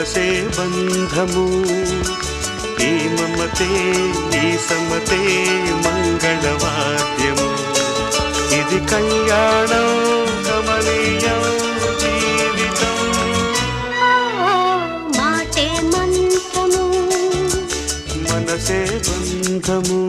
మనసే బంధము ఈ మమతే ఈ సమతే మంగళవాద్యము ఇది కళ్యాణం కమనీయం జీవితం మాటే మంత్రము మనసే బంధము